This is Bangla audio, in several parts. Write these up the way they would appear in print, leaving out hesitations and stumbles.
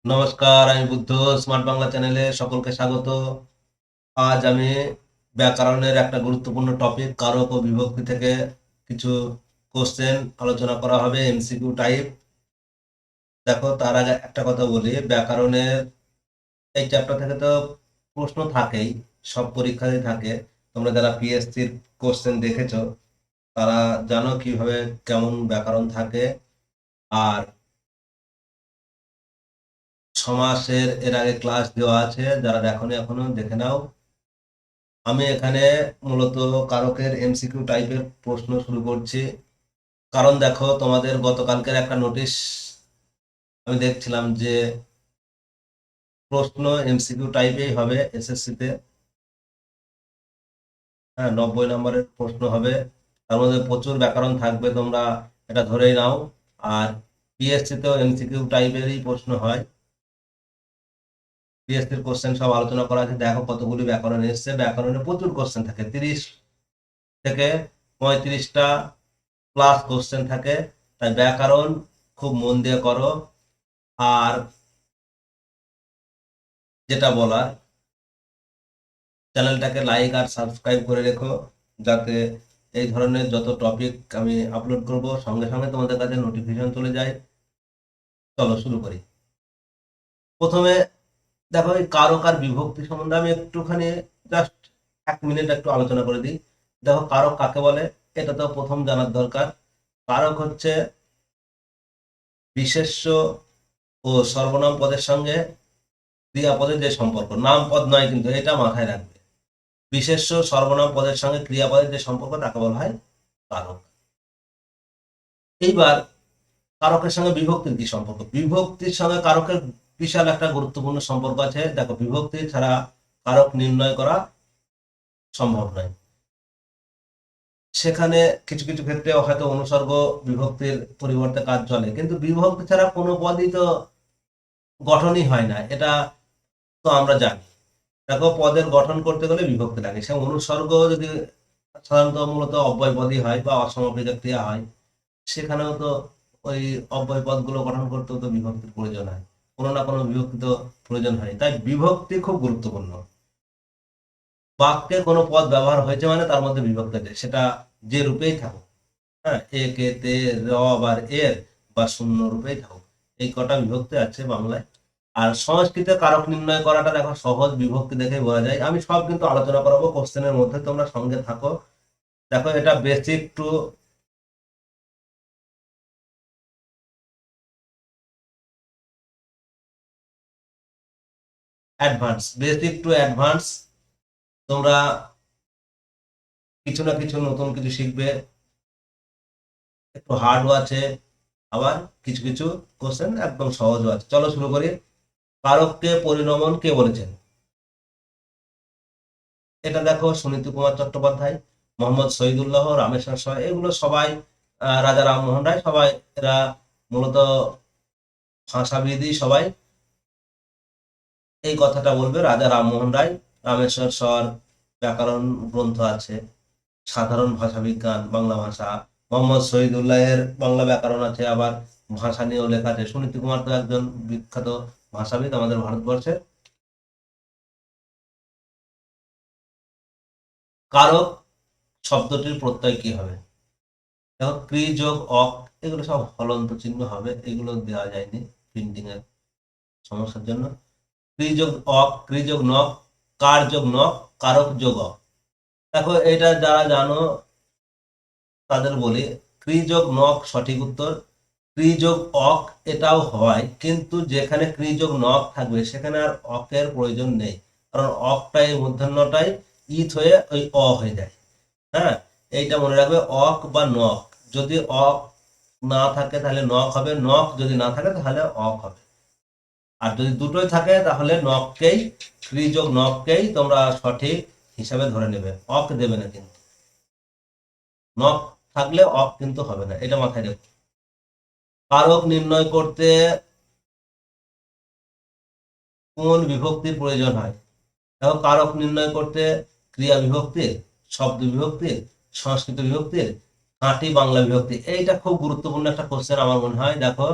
নমস্কার, আমি বুদ্ধ। স্মার্ট বাংলা চ্যানেলে সকলকে স্বাগত। আজ আমি ব্যাকরণের একটা গুরুত্বপূর্ণ টপিক কারক ও বিভক্তি থেকে কিছু কোশ্চেন আলোচনা করা হবে, এমসিকিউ টাইপ। দেখো, তার আগে একটা কথা বলি, ব্যাকরণের এই চ্যাপ্টার থেকে তো প্রশ্ন থাকেই, সব পরীক্ষাতেই থাকে। তোমরা যারা পিএসসির কোশ্চেন দেখেছো তারা জানো কিভাবে কেমন ব্যাকরণ থাকে। আর সমাসের এর আগে ক্লাস দেওয়া আছে, যারা দেখোনি এখনো দেখে নাও। আমি এখানে মূলত কারকের এমসিকিউ টাইপের প্রশ্ন শুরু করছি। কারণ দেখো, তোমাদের গতকালকের একটা নোটিশ আমি দেখছিলাম যে প্রশ্ন এমসিকিউ টাইপেই হবে এসএসসিতে। হ্যাঁ, 90 নম্বরের প্রশ্ন হবে, তার মধ্যে প্রচুর ব্যাকরণ থাকবে, তোমরা এটা ধরেই নাও। আর পিএসসিতেও এমসিকিউ টাইপেরই প্রশ্ন হয়। পিএসসির কোশ্চেন সব আলোচনা করা আছে, দেখো কতগুলি ব্যাকরণ এসছে। ব্যাকরণে প্রচুর কোশ্চেন থাকে, 30 থেকে 35টা প্লাস কোশ্চেন থাকে। তাই ব্যাকরণ খুব মন দিয়ে করো। আর যেটা বলার, চ্যানেলটাকে লাইক আর সাবস্ক্রাইব করে রেখো, যাতে এই ধরনের যত টপিক আমি আপলোড করব সঙ্গে সঙ্গে তোমাদের কাছে নোটিফিকেশন চলে যায়। চলো শুরু করি। প্রথমে দেখো, এই কারক আর বিভক্তি সম্বন্ধে আমি একটুখানি জাস্ট 1 মিনিট একটু আলোচনা করে দিই। দেখো, কারক কাকে বলে এটা তো প্রথম জানার দরকার। কারক হচ্ছে বিশেষ্য ও সর্বনাম পদের সঙ্গে ক্রিয়াপদের যে সম্পর্ক, নাম পদ নয় কিন্তু, এটা মাথায় রাখবে। বিশেষ্য সর্বনাম পদের সঙ্গে ক্রিয়াপদের যে সম্পর্ক তাকে বলা হয় কারক। এইবার কারকের সঙ্গে বিভক্তির কি সম্পর্ক? বিভক্তির সঙ্গে কারকের বিশাল একটা গুরুত্বপূর্ণ সম্পর্ক আছে। দেখো, বিভক্তি ছাড়া কারক নির্ণয় করা সম্ভব নয়। সেখানে কিছু কিছু ক্ষেত্রে হয়তো অনুসর্গ বিভক্তির পরিবর্তে কাজ চলে, কিন্তু বিভক্তি ছাড়া কোনো পদই তো গঠনই হয় না, এটা তো আমরা জানি। দেখো, পদের গঠন করতে গেলে বিভক্তি লাগে। সে অনুসর্গ যদি সাধারণত মূলত অব্যয়পদী হয় বা অসমাপিত ক্রিয়া হয়, সেখানেও তো ওই অব্যয় পদগুলো গঠন করতেও তো বিভক্তির প্রয়োজন হয়, কোনো না কোনো বিভক্তি তো প্রয়োজন হয়। তাই বিভক্তি খুব গুরুত্বপূর্ণ। বাক্যে কোনো পদ ব্যবহার হয়েছে মানে তার মধ্যে বিভক্তি আছে, সেটা যে রূপেই থাকুক। হ্যাঁ, এ কে তে র আবার এর বা শূন্য রূপেই থাকুক, এই কটা বিভক্তি আছে বাংলায়। আর সংস্কৃতে কারক নির্ণয় করাটা দেখো সহজ, বিভক্তি দেখে বোঝা যায়। আমি সব কিন্তু আলোচনা করাবো কোশ্চেনের মধ্যে, তোমরা সঙ্গে থাকো। দেখো, এটা basic to advance, basic to advance, তোমরা কিছু না কিছু নতুন কিছু শিখবে। একটু হার্ডও আছে, আবার কিছু কিছু কোশ্চেন একদম সহজও আছে। চলো শুরু করি। কারককে পরিণমন কে বলেছেন? এটা দেখো, সুনীতি কুমার চট্টোপাধ্যায়, মোহাম্মদ শহীদুল্লাহ, রামেশ্বর সহ, এগুলো সবাই, রাজা রামমোহন রায়, সবাই এরা মূলত ভাষাবিদই সবাই। এই কথাটা বলবে রাজা রামমোহন রায়। রামেশ্বর স্বর ব্যাকরণ গ্রন্থ আছে, সাধারণ ভাষা বিজ্ঞান বাংলা ভাষা। মোহাম্মদ শহীদুল্লাহের বাংলা ব্যাকরণ আছে, আবার ভাষা নিয়েও লেখা আছে। সুনীতি কুমার তো একজন বিখ্যাত ভাষাবিদ আমাদের ভারতবর্ষের। কারক শব্দটির প্রত্যয় কি হবে? দেখো, ক্রি যোগ অক, এগুলো সব হলন্ত চিহ্ন হবে, এগুলো দেওয়া যায়নি প্রিন্টিং এর সমস্যার জন্য। ক্রি যোগ অক, ক্রি যোগ নক, কার যোগ নক, কারক যোগ অক। দেখো, এটা যারা জানো তাদের বলি, ক্রি যোগ নক সঠিক উত্তর। ক্রি যোগ অক এটাও হয়, কিন্তু যেখানে ক্রি যোগ নক থাকবে সেখানে আর অকের প্রয়োজন নেই, কারণ অকটাই মূর্ধন্যটাই ইথ হয়ে ওই অ হয়ে যায়। হ্যাঁ, এইটা মনে রাখবে, অক বা নক। যদি অক না থাকে তাহলে নক হবে, নক যদি না থাকে তাহলে অক হবে। আর যদি দুটোই থাকে তাহলে নককেই, ক্রি যোগ নককেই তোমরা সঠিক হিসাবে ধরে নেবে, অক দেবে না কিন্তু। নক থাকলে অক কিন্তু হবে না, এটা মাথায় রেখো। কারক নির্ণয় করতে কোন বিভক্তির প্রয়োজন হয়? দেখো, কারক নির্ণয় করতে ক্রিয়া বিভক্তির, শব্দ বিভক্তির, সংস্কৃত বিভক্তির, খাঁটি বাংলা বিভক্তি। এইটা খুব গুরুত্বপূর্ণ একটা কোশ্চেন আমার মনে হয়। দেখো,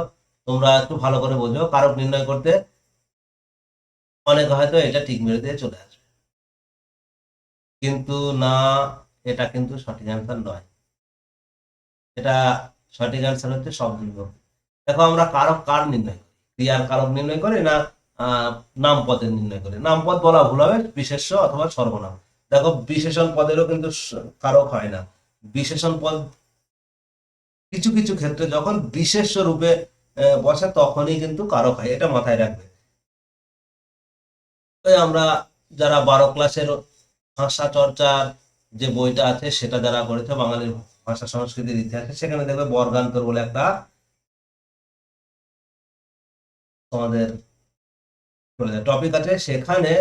তোমরা একটু ভালো করে বোঝো, কারক নির্ণয় করতে অনেকে হয়তো এটা ঠিক মেরে দিয়ে চলে আসবে, কিন্তু না, এটা কিন্তু সঠিক অ্যান্সার নয়। এটা সঠিক অ্যান্সার হচ্ছে শব্দ বিভক্তি। দেখো আমরা কারক কার নির্ণয় করি, ক্রিয়ার কারক নির্ণয় করি না নামপদের নির্ণয় করি? নামপদ বলা ভুল হবে, বিশেষ্য অথবা সর্বনাম। দেখো বিশেষণ পদেরও কিন্তু কারক হয় না। বিশেষণ পদ কিছু কিছু ক্ষেত্রে যখন বিশেষ্য রূপে বসে তখনই কিন্তু কারক হয়, এটা মাথায় রাখবে। তাই আমরা যারা 12 ক্লাসের ভাষা চর্চার যে বইটা আছে সেটা যারা করেছে বাঙালির ভাষা সংস্কৃতির ইতিহাসে, সেখানে দেখবে বর্গান্তর বলে একটা তোমাদের টপিক আছে। সেখানে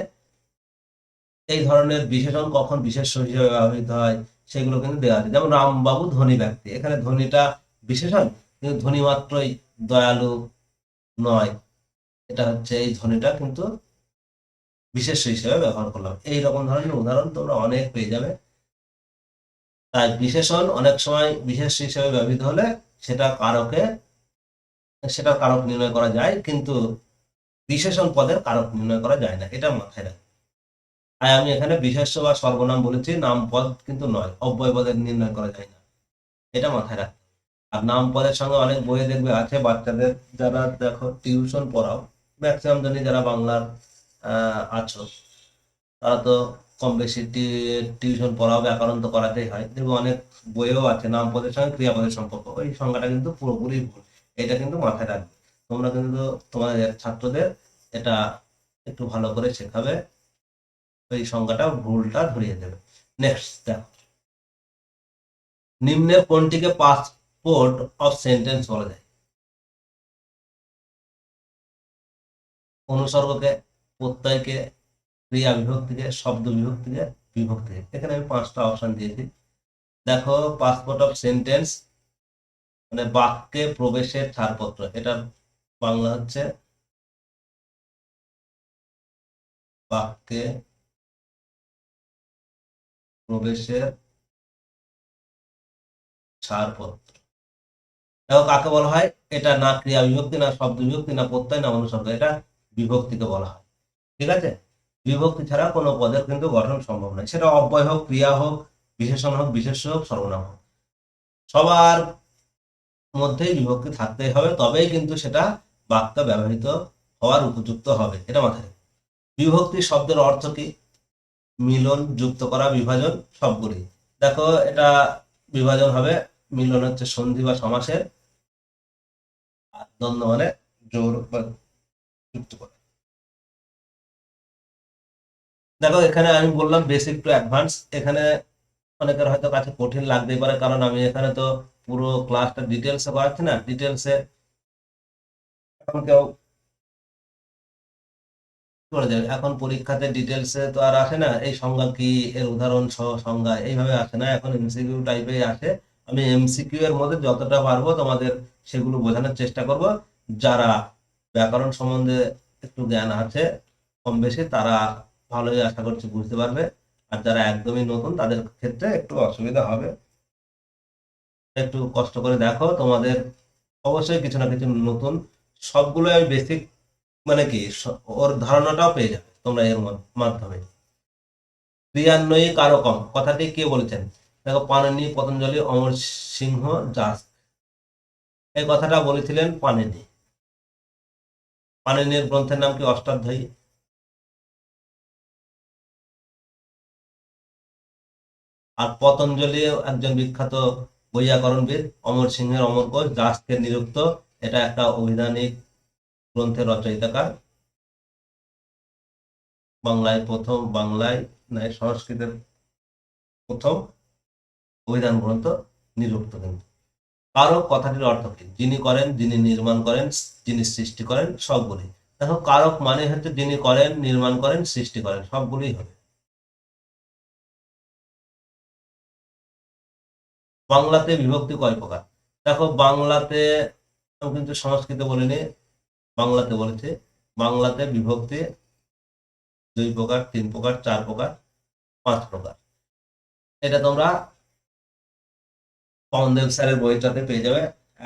এই ধরনের বিশেষণ কখন বিশেষ্য হিসেবে ব্যবহৃত হয় সেগুলো কিন্তু দেওয়া আছে। যেমন রামবাবু ধনী ব্যক্তি, এখানে ধনীটা বিশেষণ, কিন্তু ধনী মাত্রই দয়ালু নয়, এটা হচ্ছে এই ধনীটা কিন্তু বিশেষ্য হিসেবে ব্যবহার করলাম। এইরকম ধরনের উদাহরণ তোমরা অনেক পেয়ে যাবে। তাই বিশেষণ অনেক সময় বিশেষ্য হিসেবে ব্যবহৃত হলে সেটা কারকে সেটা কারক নির্ণয় করা যায়, কিন্তু বিশেষণ পদের কারক নির্ণয় করা যায় না, এটা মাথায় রাখবে। তাই আমি এখানে বিশেষ্য বা সর্বনাম বলেছি, নাম পদ কিন্তু নয়, অব্যয় পদের নির্ণয় করা যায় না, এটা মাথায় রাখবে। আর নাম পদের সঙ্গে অনেক বইয়ে দেখবে আছে বাচ্চাদের, যারা দেখো টিউশন পড়াও, ম্যাক্সিমাম জানি যারা বাংলার আছো তারা তো কম বেশি টিউশন পড়াও, ব্যাকরণ তো করাতেই হয়। দেখবে অনেক বইয়েও আছে নাম পদের সঙ্গে ক্রিয়াপদের সম্পর্ক, ওই সংজ্ঞাটা কিন্তু পুরোপুরি ভুল, এটা কিন্তু মাথায় রাখবে। তোমরা কিন্তু তোমাদের ছাত্রদের এটা একটু ভালো করে শেখাবে, ওই সংজ্ঞাটা ভুলটা ধরিয়ে দেবে। নেক্সট দেখো, নিম্নের কোনটিকে পাসপোর্ট অফ সেন্টেন্স বলা যায়? অনুসর্গকে, প্রত্যয়কে, ক্রিয়া বিভক্তিকে, শব্দ বিভক্তিকে, বিভক্তিকে। এখানে আমি 5টা অপশন দিয়েছি। দেখো পাসপোর্ট অফ সেন্টেন্স মানে বাক্যে প্রবেশের ছাড়পত্র, এটা বাংলা হচ্ছে বাক্যে প্রবেশের ছাড়পত্র। দেখো কাকে বলা হয়, এটা না ক্রিয়া বিভক্তি, না শব্দ বিভক্তি, না প্রত্যয়, না অনুসর্গ, এটা বিভক্তিকে বলা হয়। ঠিক আছে, বিভক্তি ছাড়া কোনো পদের কিন্তু গঠন সম্ভব নয়, সেটা অব্যয় হোক, ক্রিয়া হোক, বিশেষণ হোক, বিশেষ্য হোক, সর্বনাম হোক, সবার মধ্যেই বিভক্তি থাকতেই হবে, তবেই কিন্তু সেটা বাক্যে ব্যবহৃত হওয়ার উপযুক্ত হবে, এটা মাথায় রাখবে। বিভক্তি শব্দের অর্থ কি? মিলন, যুক্ত করা, বিভাজন, সবগুলি। দেখো এটা বিভাজন হবে, মিলন হচ্ছে সন্ধি বা সমাসের, আর দ্বন্দ্ব মানে জোর বা যুক্ত করা। দেখো এখানে আমি বললাম বেসিক টু অ্যাডভান্স, এখানে অনেকের হয়তো কাছে কঠিন লাগতেই পারে, কারণ আমি এখানে তো পুরো ক্লাসটা ডিটেলসে করাচ্ছি না। ডিটেলসে এখন কেউ করে দেবে, এখন পরীক্ষাতে ডিটেলসে তো আর আসে না, এই সংজ্ঞা কি, এর উদাহরণ সহ সংজ্ঞা, এইভাবে আসে না, এখন এমসিকিউ টাইপে আসে। আমি এমসিকিউ এর মধ্যে যতটা পারবো তোমাদের সেগুলো বোঝানোর চেষ্টা করব। যারা ব্যাকরণ সম্বন্ধে একটু জ্ঞান আছে কম বেশি, তারা ভালোই আশা করছি বুঝতে পারবে। আর যারা একদমই নতুন তাদের ক্ষেত্রে একটু অসুবিধা হবে। একটু কষ্ট করে দেখো, তোমাদের অবশ্যই কিছু না কিছু নতুন, সবগুলো আমি বেসিক মানে কি ওর ধারণাটাও পেয়ে যাবে তোমরা এর মাধ্যমে। ক্রিয়ান্বয়ী কারকম কথাটি কে বলেছেন? দেখো পাণিনি, পতঞ্জলি, অমর সিংহ, দাস, এই কথাটা বলেছিলেন পাণিনি। পাণিনির গ্রন্থের নাম কি? অষ্টাধ্যায়ী। আর পতঞ্জলি একজন বিখ্যাত বৈয়াকরণবিদ, অমর সিংহের অমর কোষ, দাসকে নিরুক্ত, এটা একটা অভিধানিক গ্রন্থের রচয়িতাকার। বাংলায় নয়, সংস্কৃতের প্রথম অভিধান গ্রন্থ নিরুক্ত কিন্তু। কারক কথাটির অর্থ কি? যিনি করেন, যিনি নির্মাণ করেন, যিনি সৃষ্টি করেন, সবগুলি। দেখো কারক মানে হচ্ছে যিনি করেন, নির্মাণ করেন, সৃষ্টি করেন, সবগুলোই হবে। বাংলাতে বিভক্তি কয় প্রকার? দেখো বাংলাতে, আমি কিন্তু সংস্কৃতে বলিনি, বাংলাতে বলেছে। বাংলাতে বিভক্তি 2 প্রকার, 3 প্রকার, 4 প্রকার, 5 প্রকার। এটা তোমরা পবনদেব স্যারের বইটাতে পেয়ে যাবে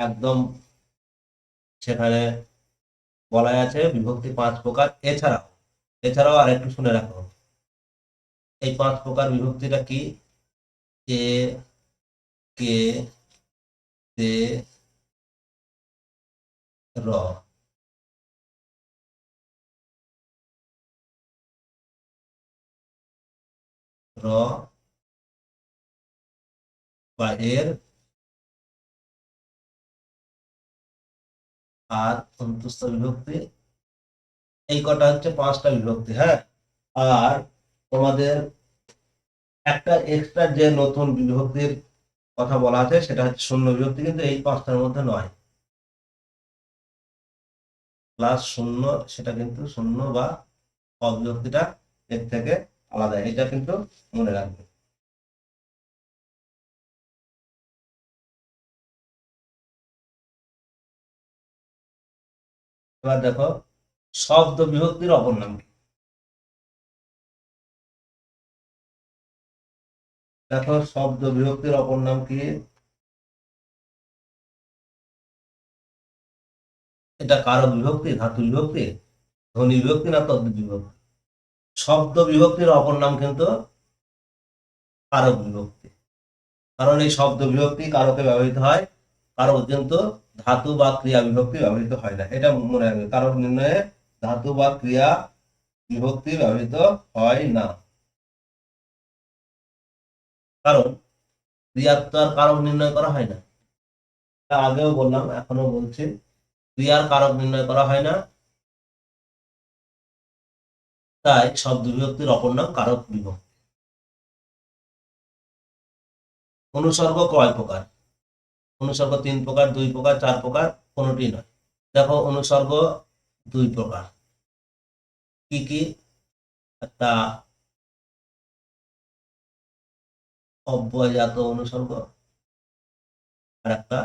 একদম। সেখানে বলা আছে বিভক্তি 5 প্রকার। এছাড়াও এছাড়াও আর একটু শুনে রাখো, এই 5 প্রকার বিভক্তিটা কি? এ, কে, তে, র। র বা এর আর অন্তস্থ বিভক্তি, এই কটা হচ্ছে 5টা বিভক্তি। হ্যাঁ, আর তোমাদের একটা এক্সট্রা যে নতুন বিভক্তির কথা বলা আছে সেটা হচ্ছে শূন্য বিভক্তি, কিন্তু এই 5টার মধ্যে নয়। প্লাস শূন্য, সেটা কিন্তু শূন্য বা অবিভক্তিটা এর থেকে আলাদা, এটা কিন্তু মনে রাখবে। এবার দেখো শব্দ বিভক্তির অপর নাম কি? দেখো শব্দ বিভক্তির অপর নাম কি? এটা কারক বিভক্তি, ধাতু বিভক্তি, ধ্বনি বিভক্তি না তদ্ধিত বিভক্তি? শব্দ বিভক্তির অপর নাম কিন্তু কারক বিভক্তি। কারণ এই শব্দ বিভক্তি কারকে ব্যবহৃত হয়, কারক কিন্তু ধাতু বা ক্রিয়া বিভক্তি ব্যবহৃত হয় না, এটা মনে রাখবে। কারক নির্ণয়ে ধাতু বা ক্রিয়া বিভক্তি ব্যবহৃত হয় না। কারণ ক্রিয়ার তো আর কারক নির্ণয় করা হয় না, তা আগেও বললাম এখনো বলছি, ক্রিয়ার কারক নির্ণয় করা হয় না, তাই শব্দ বিভক্তির অপর নাম কারক বিভক্তি। অনুসর্গ কয় প্রকার? অনুসর্গ 3 প্রকার, 2 প্রকার, 4 প্রকার, কোনোটি নয়। দেখো অনুসর্গ 2 প্রকার। কি কি? একটা অব্যয়জাত অনুসর্গ আর একটা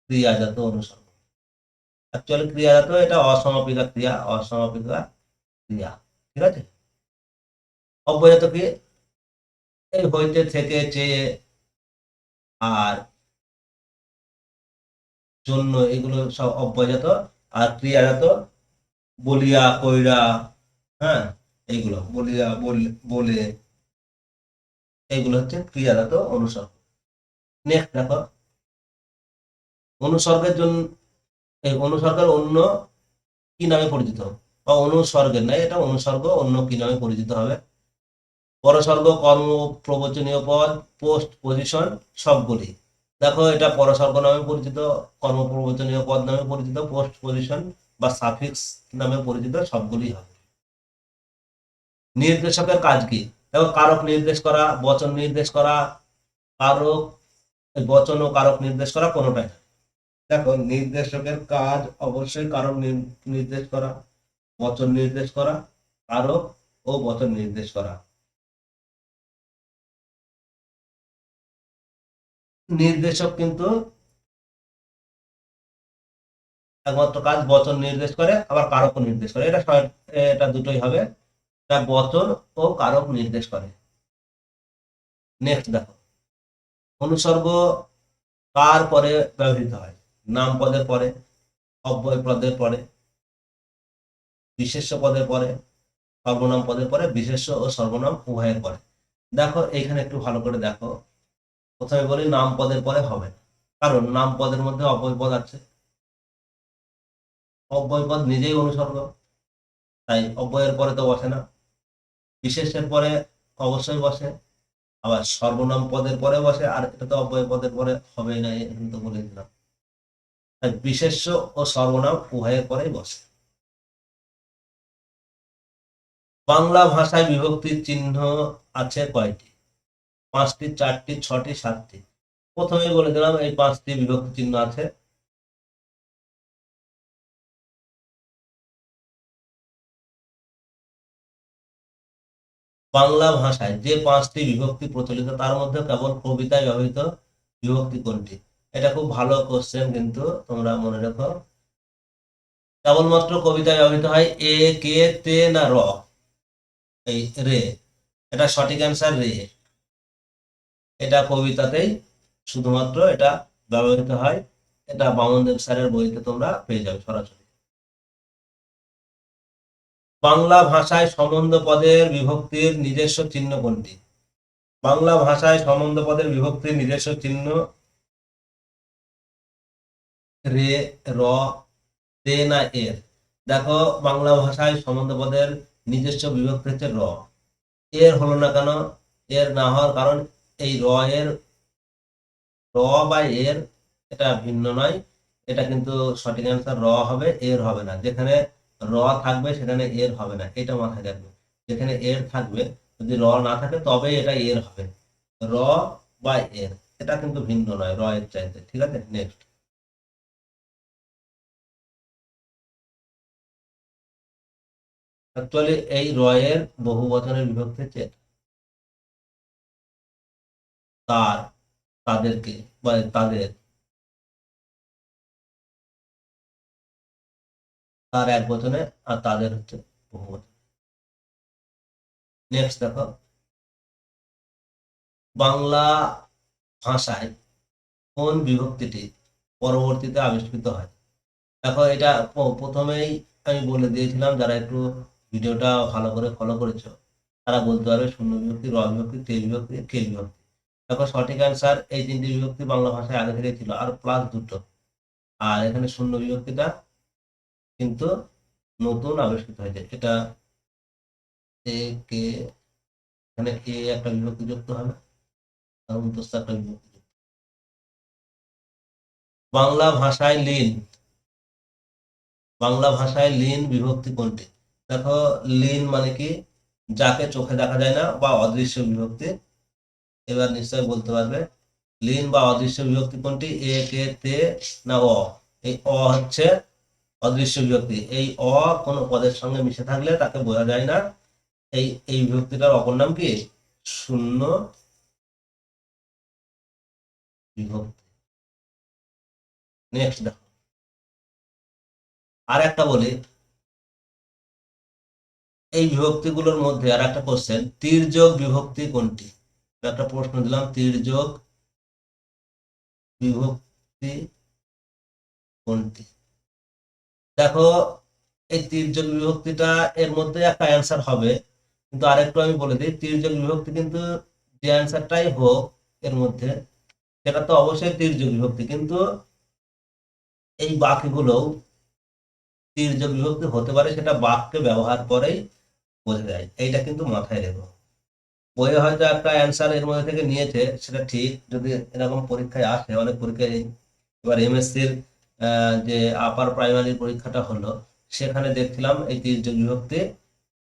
ক্রিয়াজাত অনুসর্গ। অ্যাকচুয়ালি ক্রিয়াজাত এটা অসমাপিকা ক্রিয়া, অসমাপিকা ক্রিয়া, ঠিক আছে। অব্যয়জাত কি? এই হইতে, থেকে, চেয়ে আর জন্য, এগুলো সব অব্যয়জাত। আর ক্রিয়াজাত বলিয়া, কইরা, হ্যাঁ, এইগুলো বলিয়া, বলে, এইগুলো হচ্ছে ক্রিয়াজাত অনুসর্গ। নেক্সট দেখো অনুসর্গের জন্য, এই অনুসর্গের অন্য কি নামে পরিচিত? বা অনুসর্গের নাই, এটা অনুসর্গ অন্য কি নামে পরিচিত হবে? পরসর্গ, কর্ম, প্রবচনীয় পদ, পোস্ট পজিশন, সবগুলি। দেখো এটা পরসর্গ নামে পরিচিত, কর্ম প্রবচনীয় পদ নামে পরিচিত, পোস্ট পজিশন বা সাফিক্স নামে পরিচিত, সবগুলি হবে। নির্দেশকের কাজ কি? দেখো কারক নির্দেশ করা, বচন নির্দেশ করা, কারক, বচন ও কারক নির্দেশ করা কোনোটাই না। দেখো নির্দেশকের কাজ অবশ্যই কারক নির্দেশ করা, বচন নির্দেশ করা, কারক ও বচন নির্দেশ করা। নির্দেশক কিন্তু একমাত্র কাজ বচন নির্দেশ করে, আবার কারকও নির্দেশ করে, এটা দুটোই হবে, এটা বচন ও কারক নির্দেশ করে। নেক্সট দেখো অনুসর্গ কার পরে ব্যবহৃত হয়? নাম পদের পরে, অব্যয় পদের পরে, বিশেষ্য পদের পরে, সর্বনাম পদের পরে, বিশেষ্য ও সর্বনাম উভয়ের পরে। দেখো এইখানে একটু ভালো করে দেখো, প্রথমে বলি নাম পদের পরে হবে না, কারণ নাম পদের মধ্যে অব্যয় পদ আছে, অব্যয় পদ নিজেই অনুসর্গ, তাই অব্যয়ের পরে তো বসে না। বিশেষের পরে অবশ্যই বসে, আবার সর্বনাম পদের পরে বসে, আর এটা তো অব্যয় পদের পরে হবেই না, এখানে তো বলে দিলাম। তাই বিশেষ্য ও সর্বনাম উভয়ের পরেই বসে। বাংলা ভাষায় বিভক্তির চিহ্ন আছে কয়টি? 5টি, 4টি, 6টি, 7টি? প্রথমেই বলে দিলাম এই 5টি বিভক্তি চিহ্ন আছে। বাংলা ভাষায় যে 5টি বিভক্তি প্রচলিত তার মধ্যে কেবল কবিতায় ব্যবহৃত বিভক্তি কোনটি? এটা খুব ভালো কোশ্চেন, কিন্তু তোমরা মনে রেখো, কেবলমাত্র কবিতায় ব্যবহৃত হয় এ, কে, তে না র, এই রে, এটা সঠিক অ্যান্সার রে। এটা কবিতাতেই শুধুমাত্র এটা ব্যবহৃত হয়, এটা বামনদেব স্যারের বইতে তোমরা পেয়ে যাবে সরাসরি। বাংলা ভাষায় সম্বন্ধ পদের বিভক্তির নিজস্ব চিহ্ন কোনটি? বাংলা ভাষায় সম্বন্ধ পদের বিভক্তির নিজস্ব চিহ্ন রে, র, তে না এর? দেখো, বাংলা ভাষায় সম্বন্ধ পদের নিজস্ব বিভক্তি হচ্ছে র। এর হলো না কেন? এর না হওয়ার কারণ এই র এর, র বা এর, এটা ভিন্ন নয়। এটা কিন্তু সঠিক অ্যান্সার র হবে, এর হবে না। যেখানে র থাকবে সেখানে এর হবে না, এটা মাথায় রাখবে। যেখানে এর থাকবে, যদি র না থাকে তবেই এটা এর হবে। র বা এর, এটা কিন্তু ভিন্ন নয় র এর চাইতে। ঠিক আছে, নেক্সট। অ্যাকচুয়ালি এই র এর বহু বচনের বিভক্তি হচ্ছে তার, তাদেরকে বা তাদের। তার এক বচনে, আর তাদের হচ্ছে বহু বচন। নেক্সট দেখো, বাংলা ভাষায় কোন বিভক্তিটি পরবর্তীতে আবিষ্কৃত হয়? দেখো, এটা প্রথমেই আমি বলে দিয়েছিলাম, যারা একটু ভিডিওটা ভালো করে ফলো করেছো তারা বলতে পারবে শূন্য বিভক্তি, র বিভক্তি, তে বিভক্তি, কে বিভক্তি। দেখো, সঠিক অ্যান্সার এই তিনটি বিভক্তি বাংলা ভাষায় আগে থেকে ছিল, আর প্লাস দুটো। আর এখানে শূন্য বিভক্তিটা কিন্তু নতুন আবিষ্কৃত হয়েছে। এটা এ, কে, এখানে এ একটা বিভক্তি যুক্ত হবে, আর অন্তস্থ একটা বিভক্তি যুক্ত। বাংলা ভাষায় লীন, বাংলা ভাষায় লীন বিভক্তি কোনটি? দেখো, লীন মানে কি? যাকে চোখে দেখা যায় না বা অদৃশ্য বিভক্তি। এবার নিশ্চয় বলতে পারবে লীন বা অদৃশ্য বিভক্তি কোনটি? এ, কে, তে না অ? এই অ হচ্ছে অদৃশ্য বিভক্তি। এই অ কোনো পদের সঙ্গে মিশে থাকলে তাকে বোঝা যায় না। এই এই বিভক্তিটার অপর নাম কি? শূন্য বিভক্তি। নেক্সট দেখো, আর একটা বলি, এই বিভক্তিগুলোর মধ্যে আর একটা কোশ্চেন, তির্যক বিভক্তি কোনটি? একটা প্রশ্ন দিলাম, তির্যক বিভক্তি কোনটি? দেখো, এই তির্যক বিভক্তিটা এর মধ্যে একটা অ্যান্সার হবে, কিন্তু আরেকটু আমি বলে দিই, তির্যক বিভক্তি কিন্তু যে অ্যান্সারটাই হোক এর মধ্যে, সেটা তো অবশ্যই তির্যক বিভক্তি, কিন্তু এই বাকিগুলোও তির্যক বিভক্তি হতে পারে, সেটা বাক্যে ব্যবহার করেই বোঝা যায়। এইটা কিন্তু মাথায় রেখো। বইয়ে হয়তো একটা অ্যান্সার এর মধ্যে থেকে নিয়েছে, সেটা ঠিক, যদি এরকম পরীক্ষায় আসে, অনেক পরীক্ষায়। এবার এমএসসির যে আপার প্রাইমারি পরীক্ষাটা হলো, সেখানে দেখছিলাম এই তির্যক বিভক্তি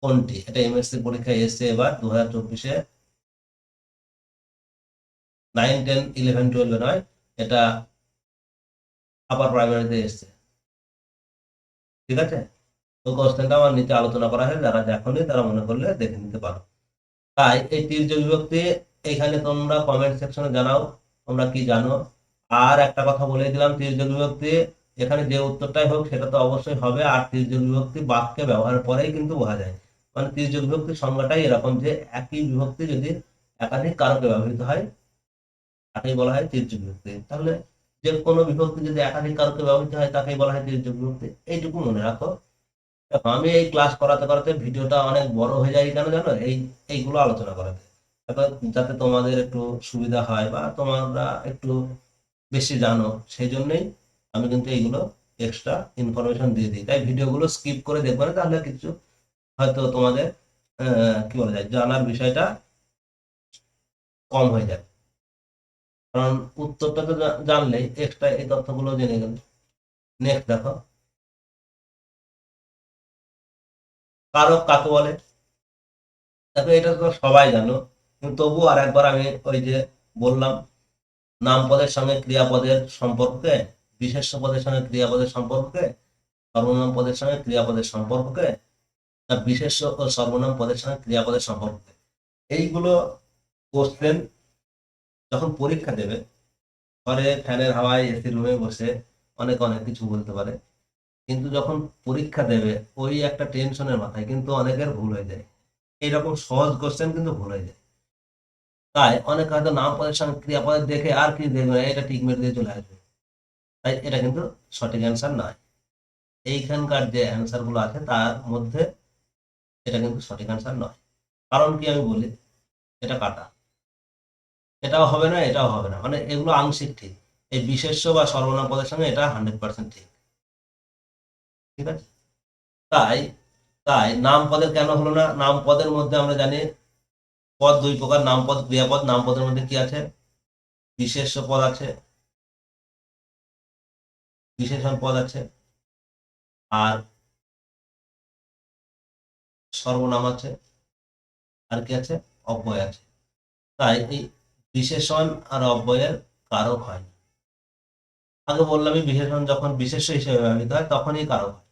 কোনটি, এটা এমএসসি পরীক্ষায় এসছে এবার 2024-এ। 9, 10, 11, 12 নয়, এটা আপার প্রাইমারিতে এসছে। ঠিক আছে, তো কোশ্চেনটা আমার নিচে আলোচনা করা হয়, যারা দেখোনি তারা মনে করলে দেখে নিতে পারো। তাই এই তির্যক বিভক্তি এখানে তোমরা কমেন্ট সেকশনে জানাও তোমরা কি জানো। আর একটা কথা বলে দিলাম, তির্যক বিভক্তি এখানে যে উত্তরটাই হোক সেটা তো অবশ্যই হবে। আর তির্যক বিভক্তি বাক্যে ব্যবহার করেই কিন্তু বোঝা যায়। মানে তির্যক বিভক্তির সংজ্ঞাটাই এরকম যে একই বিভক্তি যদি একাধিক কারকে ব্যবহৃত হয় তাকেই বলা হয় তির্যক বিভক্তি। তাহলে যে কোনো বিভক্তি যদি একাধিক কারকে ব্যবহৃত হয় তাকেই বলা হয় তির্যক বিভক্তি। এইটুকু মনে রাখো। দেখো, আমি এই ক্লাস করাতে করাতে ভিডিওটা অনেক বড় হয়ে যায়, কেন জানো? এইগুলো আলোচনা করাতে, যাতে তোমাদের একটু সুবিধা হয় বা তোমরা একটু বেশি জানো, সেই জন্যই আমি কিন্তু এইগুলো এক্সট্রা ইনফরমেশন দিয়ে দিই। তাই ভিডিওগুলো স্কিপ করে দেখবে না, তাহলে কিছু হয়তো তোমাদের কি বলা যায়, জানার বিষয়টা কম হয়ে যাবে। কারণ উত্তরটা তো জানলেই এক্সট্রা এই তথ্যগুলো জেনে গেল। নেক্সট দেখো, কারক কাকে বলে? দেখো, এটা তো সবাই জানো, কিন্তু তবু আর একবার আমি ওই যে বললাম, নামপদের সঙ্গে ক্রিয়াপদের সম্পর্কে, বিশেষ্য পদের সঙ্গে ক্রিয়াপদের সম্পর্কে, সর্বনাম পদের সঙ্গে ক্রিয়াপদের সম্পর্কে, না বিশেষ্য ও সর্বনাম পদের সঙ্গে ক্রিয়াপদের সম্পর্কে। এইগুলো কোশ্চেন যখন পরীক্ষা দেবে, ঘরে ফ্যানের হাওয়ায় এসি রুমে বসে অনেক অনেক কিছু বলতে পারে, কিন্তু যখন পরীক্ষা দেবে ওই একটা টেনশনের মাথায় কিন্তু অনেকের ভুল হয়ে যায়। এইরকম সহজ কোশ্চেন কিন্তু ভুল হয়ে যায়। তাই অনেক হয়তো নাম পদের সঙ্গে ক্রিয়াপদের দেখে আর কি দেখবে না, এটা টিক মেরে দিয়ে চলে আসবে। তাই এটা কিন্তু সঠিক অ্যান্সার নয়। এইখানকার যে অ্যান্সার গুলো আছে তার মধ্যে এটা কিন্তু সঠিক অ্যান্সার নয়। কারণ কি আমি বলি, এটা কাটা, এটাও হবে না, এটাও হবে না, মানে এগুলো আংশিক ঠিক। এই বিশেষ্য বা সর্বনাম পদের সঙ্গে এটা 100% ঠিক। ঠিক আছে, তাই তাই নাম পদের কেন হলো না? নাম পদের মধ্যে আমরা জানি পদ দুই প্রকার, নামপদ, ক্রিয়াপদ। নামপদের মধ্যে কি আছে? বিশেষ্য পদ আছে, বিশেষণ পদ আছে, আর সর্বনাম আছে, আর কি আছে? অব্যয় আছে। তাই এই বিশেষণ আর অব্যয়ের কারক হয় না। আগে বললামই, বিশেষণ যখন বিশেষ্য হিসেবে ব্যবহৃত হয় তখনই কারক হয়।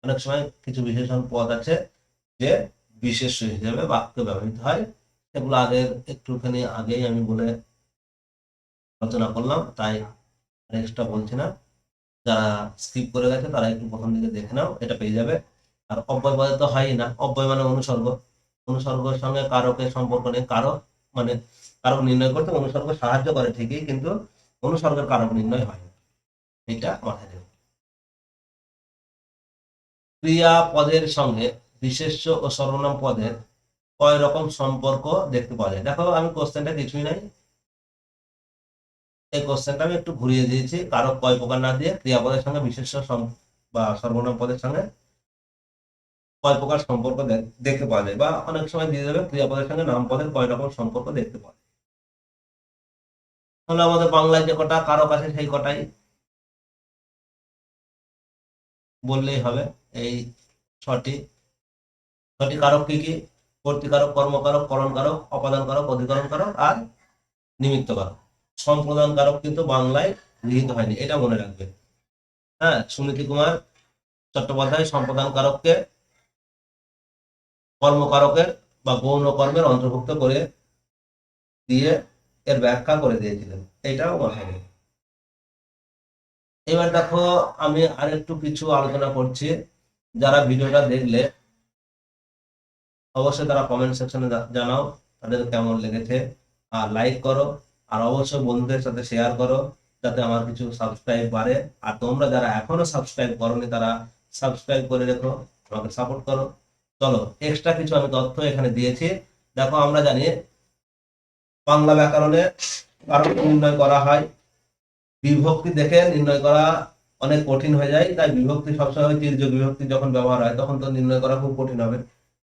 অনেক সময় কিছু বিশেষণ পদ আছে যে বিশেষ্য হিসেবে বাক্যে ব্যবহৃত হয়, সেগুলো আগের একটুখানি আগেই আমি বলে আলোচনা করলাম, তাই এক্সট্রা বলছি না। যারা স্কিপ করে গেছে তারা একটু প্রথম দিকে দেখে নাও, এটা পেয়ে যাবে। আর অব্যয় পদে তো হয়ই না, অব্যয় মানে অনুসর্গ। অনুসর্গের সঙ্গে কারকের সম্পর্ক নেই। কারক মানে কারক নির্ণয় করতে অনুসর্গ সাহায্য করে ঠিকই, কিন্তু অনুসর্গের কারক নির্ণয় হয় না, এটা মাথায় রেখো। ক্রিয়া পদের সঙ্গে বিশেষ্য ও সর্বনাম পদের কয় রকম সম্পর্ক দেখতে পাওয়া যায়? দেখো, আমি কোশ্চেনটা কিছুই নাই, এই কোশ্চেনটা আমি একটু ঘুরিয়ে দিয়েছি। কারক কয় প্রকার না দিয়ে ক্রিয়াপদের সঙ্গে বিশেষ্য বা সর্বনাম পদের সঙ্গে কয় প্রকার সম্পর্ক দেখতে পাওয়া যায়, বা অনেক সময় দিয়ে দেবে ক্রিয়াপদের সঙ্গে নাম পদের কয় রকম সম্পর্ক দেখতে পাওয়া যায়। তাহলে আমাদের বাংলায় যে কটা কারক আছে সেই কটাই বললেই হবে। এই ছটি ছটি কারক কি কি? কর্তৃকারক, কর্মকারক, করণকারক, অপাদান কারক, অধিকরণ কারক, আর নিমিত্ত কারক। সম্প্রদান কারক কিন্তু বাংলায় গৃহীত হয়নি, এটা মনে রাখবে। হ্যাঁ, সুনীতি কুমার চট্টোপাধ্যায় সম্প্রদান কারককে কর্মকারকের বা গৌণ কর্মের অন্তর্ভুক্ত করে দিয়ে এর ব্যাখ্যা করে দিয়েছিলেন, এটাও মাথায় নেই। এবার দেখো, আমি আরেকটু কিছু আলোচনা করছি। যারা ভিডিওটা দেখলে অবশ্যই তারা কমেন্ট সেকশনে জানাও তাদের কেমন লেগেছে, আর লাইক করো, আর অবশ্যই বন্ধুদের সাথে শেয়ার করো যাতে আমার কিছু সাবস্ক্রাইব বাড়ে। আর তোমরা যারা এখনো সাবস্ক্রাইব করোনি তারা সাবস্ক্রাইব করে রেখো, আমাকে সাপোর্ট করো। চলো, এক্সট্রা কিছু আমি তথ্য এখানে দিয়েছি। দেখো, আমরা জানি বাংলা ব্যাকরণে কারক নির্ণয় করা হয়, বিভক্তি দেখে নির্ণয় করা অনেক কঠিন হয়ে যায়। তাই বিভক্তি সবসময় তির্যক বিভক্তি যখন ব্যবহার হয় তখন তো নির্ণয় করা খুব কঠিন হবে।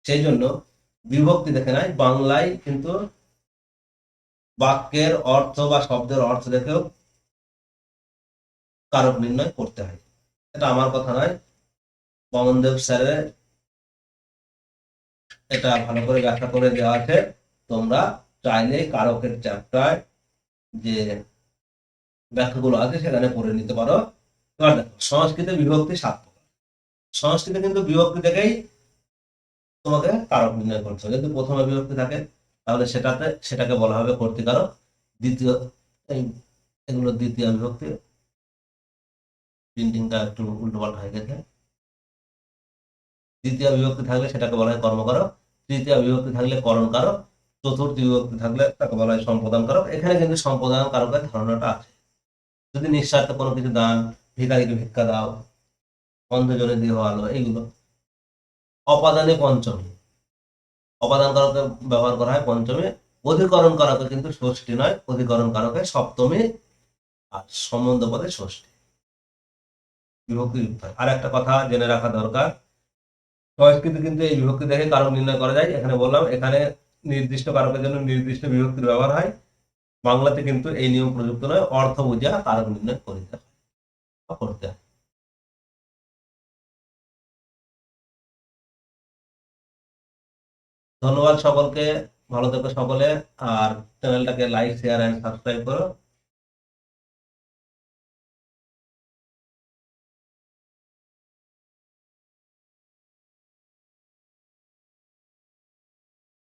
সেই জন্য বিভক্তি দেখে নাই, বাংলায় কিন্তু বাক্যের অর্থ বা শব্দের অর্থ দেখেও কারক নির্ণয় করতে হয়। এটা আমার কথা নয়, বামনদেব স্যারের এটা ভালো করে ব্যাখ্যা করে দেওয়া আছে। তোমরা চাইলে কারকের চ্যাপ্টার যে ব্যাখ্যাগুলো আছে সেখানে পড়ে নিতে পারো। এবার দেখো, সংস্কৃতে বিভক্তি 7 প্রকার। সংস্কৃতে কিন্তু বিভক্তি থেকেই তোমাকে কারক নির্ণয় করতে হবে। যদি প্রথমে বিভক্তি থাকে তাহলে সেটাকে বলা হবে কর্তৃকারক। দ্বিতীয় এগুলো দ্বিতীয় বিভক্তি, প্রিন্টিংটা একটু উল্টোপাল্টা হয়ে গেছে। দ্বিতীয় বিভক্তি থাকলে সেটাকে বলা হয় কর্মকারক, তৃতীয় বিভক্তি থাকলে করণকারক, চতুর্থ বিভক্তি থাকলে তাকে বলা হয় সম্প্রদান কারক। এখানে কিন্তু সম্প্রদান কারকের ধারণাটা আছে। যদি নিঃস্বার্থে কোনো কিছু দান, ভিখারিকে ভিক্ষা দাও, অন্ধজনে দেহ আলো, এইগুলো। অপাদানে পঞ্চমী, অপাদান কারকে ব্যবহার করা হয় পঞ্চমী। অধিকরণ কারকে কিন্তু ষষ্ঠী নয়, অধিকরণ কারকে সপ্তমী, আর সম্বন্ধ পদে ষষ্ঠী। বিভক্তি যুক্ত হয়। আর একটা কথা জেনে রাখা দরকার, সংস্কৃতে কিন্তু এই বিভক্তি দেখে কারক নির্ণয় করা যায়। এখানে বললাম, এখানে নির্দিষ্ট কারকের জন্য নির্দিষ্ট বিভক্তির ব্যবহার হয়। বাংলাতে কিন্তু এই নিয়ম প্রযুক্ত নয়, অর্থ বুঝা কারক নির্ণয় করতে হয়। ধন্যবাদ সকলকে, ভালো থেকো সকলে। আর চ্যানেলটাকে লাইক, শেয়ার এন্ড সাবস্ক্রাইব করো।